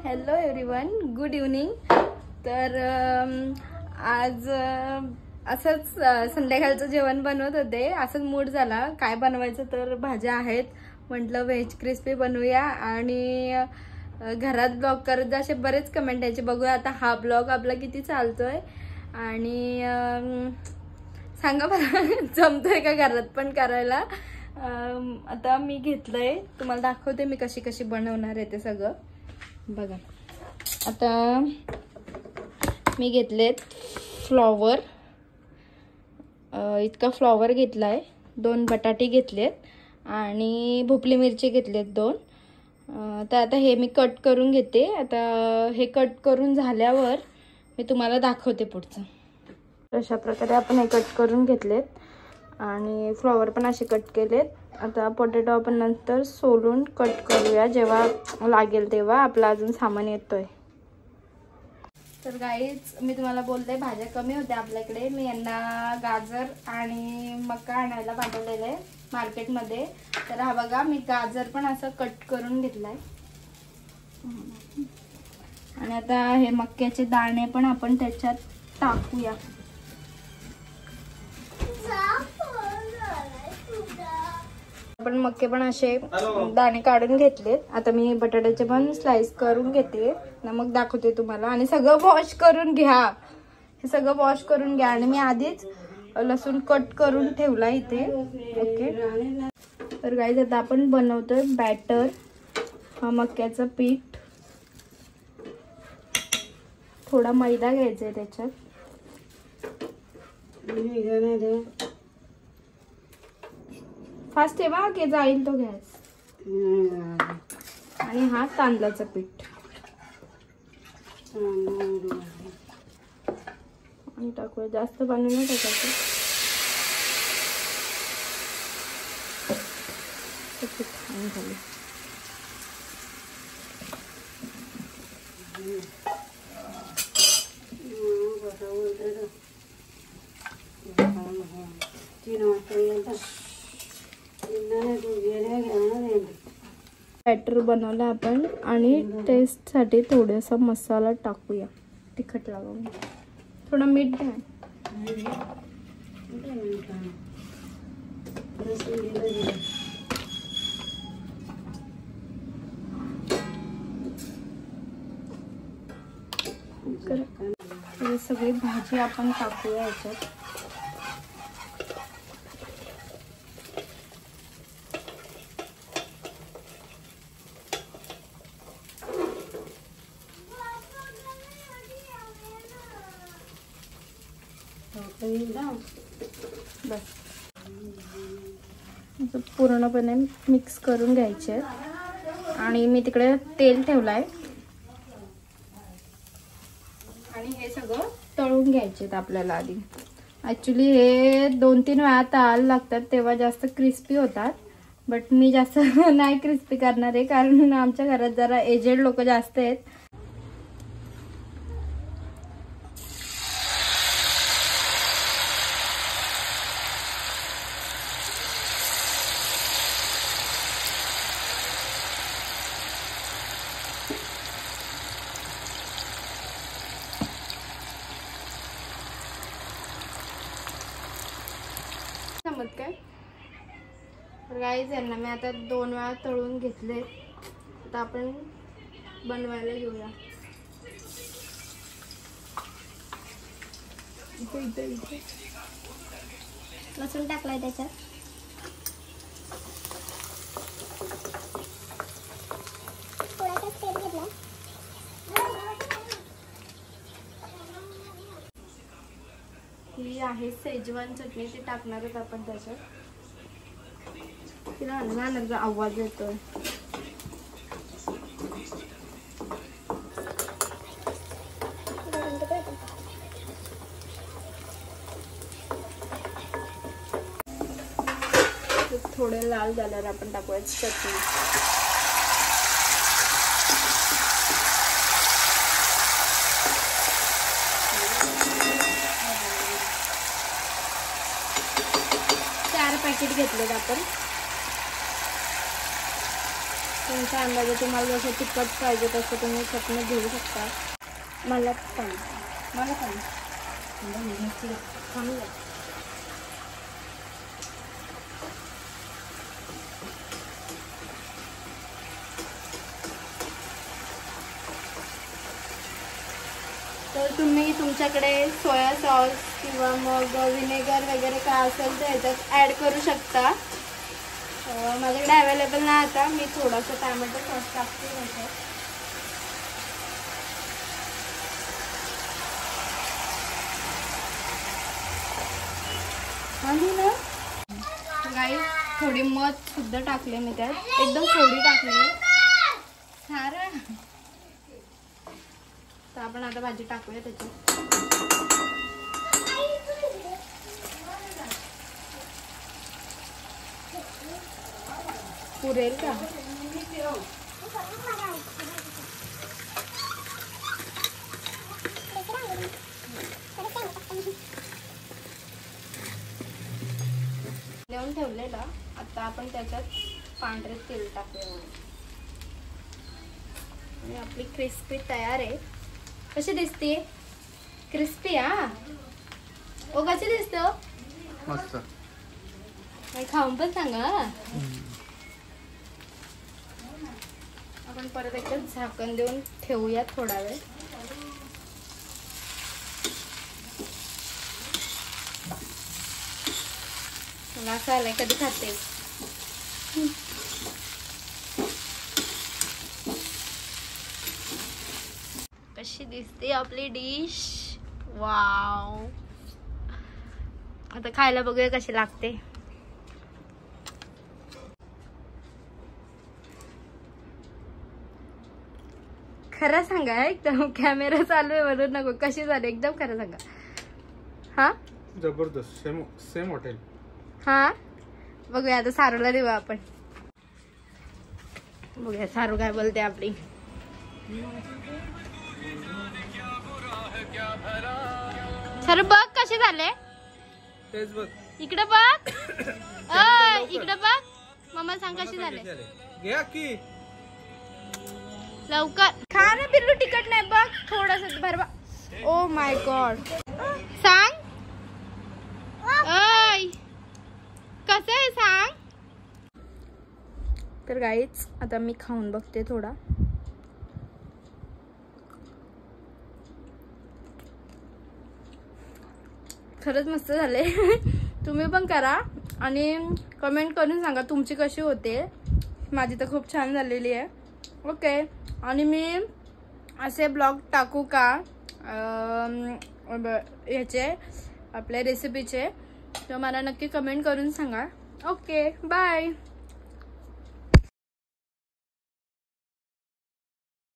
Hello everyone, good evening. तर आज असंच संध्याकाळचं जेवण बनवत होते. असंच मूड झाला काय बनवायचं, तर भाज्या आहेत म्हटलं व्हेज क्रिस्पी बनवूया. आणि घरात ब्लॉग करत जा असे बरेच कमेंट यायचे. बघूया आता हा ब्लॉग आपला किती चालतोय आणि सांगा बरं जमतोय का घरात पण करायला. आता मी घेतलंय, तुम्हाला दाखवते मी कशी कशी बनवणार आहे ते सगळं. बघा, आता मी घेतलेत फ्लॉवर, इतका फ्लॉवर घेतलाय, 2 बटाटे घेतलेत आणि भोपळी मिरची घेतलेत 2. तर आता हे मी कट करून घेते. आता हे कट करून झाल्यावर मी तुम्हाला दाखवते पुढचं. अशा प्रकारे आपण हे कट करून घेतलेत आणि फ्लॉवर पण असे कट केलेत. आता पोटॅटो आपण नंतर सोलून कट करूया, जेव्हा लागेल तेव्हा. आपला अजून सामान येतोय. तर गाईज, मी तुम्हाला बोलते भाज्या कमी होत्या आपल्याकडे. मी यांना गाजर आणि मका आणायला पाठवलेलं आहे मार्केटमध्ये. तर हा बघा, मी गाजर पण असं कट करून घेतलाय. आणि आता हे मक्याचे दाणे पण आपण त्याच्यात टाकूया. आपण मक्के पण असे दाणे काढून घेतलेत. आता मी बटाट्याचे पण स्लाइस करून घेते ना, मग दाखवते तुम्हाला. आणि सगळं वॉश करून घ्या, हे सगळं वॉश करून घ्या. आणि मी आधीच लसूण कट करून ठेवला इथे. ओके, तर गाईज आता आपण बनवतोय बॅटर. हा मक्याचं पीठ, थोडा मैदा घ्यायचा आहे त्याच्यात. फास्ट ठेवा की जाईल तो गॅस. आणि हा तांदळाचं पीठ आणि टाकूया. जास्त पाणी नाही टाकायचं. छान झालं. बॅटर बनवला आपण. आणि टेस्ट साठी थोडासा मसाला टाकूया, तिखट लावून. थोडं मीठ द्या. सगळी भाजी आपण टाकूया याच्यात. बस पूर्णपणे मिक्स करून घ्यायचे. आणि मी तिकडे तेल ठेवलाय आणि हे सगळं तळून घ्यायचे आपल्याला आधी. ऍक्च्युली हे 2-3 वेळा तळायला लागतात, तेव्हा जास्त क्रिस्पी होतात. बट मी जास्त नाही क्रिस्पी करणार आहे, कारण आमच्या घरात जरा एजेड लोक जास्त आहेत. काय गाईज, यांना मी आता 2 वेळा तळून घेतले. आता आपण बनवायला घेऊया. इथे लसूण टाकलाय त्याच्यात. ही आहे सेजवान चटणी, ती टाकणारच आपण त्याच्यात. तिला ना आवाज येतोय. थोडे लाल झाल्यावर आपण टाकूया चटणी. पॅकेट घेतलेत आपण. तुमच्या अंदाजे तुम्हाला जसं तिखट पाहिजे तसं तुम्ही चटणी घेऊ शकता. मला तर तुम्ही तुमच्याकडे सोया सॉस किंवा मग विनेगर वगैरे काय असेल तर ह्याच्यात ॲड करू शकता. माझ्याकडे अवेलेबल नाही आता. मी थोडंसं टॅमॅटो सॉस टाकते ह्याच्यात. आणि ना गाईस थोडी मध सुद्धा टाकले मी त्यात. एकदम थोडी टाकली. सारं तर आपण आता भाजी टाकूया त्याच्यात. पुरेल का? देऊन ठेवलेला. आता आपण त्याच्यात पांढरे तेल टाकूया आणि आपली क्रिस्पी तयार आहे. कशी दिसते? क्रिस्पी. हा ओ कशी दिसते? मस्त. खाऊन पण सांगा. आपण परत एकदा झाकण देऊन ठेवूया थोडा वेळ. मला असं आलंय कधी खाते. कशी दिसते आपली डिश? वाव. आता खायला बघूया कशी लागते. खरं सांगा. एकदम कॅमेरा चालू आहे म्हणून नको. कशी झाली एकदम खरं सांगा. हा जबरदस्त. Same hotel. हा बघूया आता. सारूला देऊ आपण. बघूया सारू काय बोलते आपली. सारू बघ कसे झाले. इकडे बघ. इकडे बघ. मम्मा सांग कसे झाले. घ्या की लवकर खा ना. बिल्लू तिखट नाही बघ. थोडस भरवा. Oh my God. सांग कसं आहे सांग. तर गाईच आता मी खाऊन बघते थोडा. खरंच मस्त झाले. तुम्ही पण करा आणि कमेंट करून सांगा तुमची कशी होते. माझी तर खूप छान झालेली आहे. ओके. आणि मी असे ब्लॉग टाकू का ह्याचे आपल्या रेसिपीचे, तर मला नक्की कमेंट करून सांगा. Okay bye.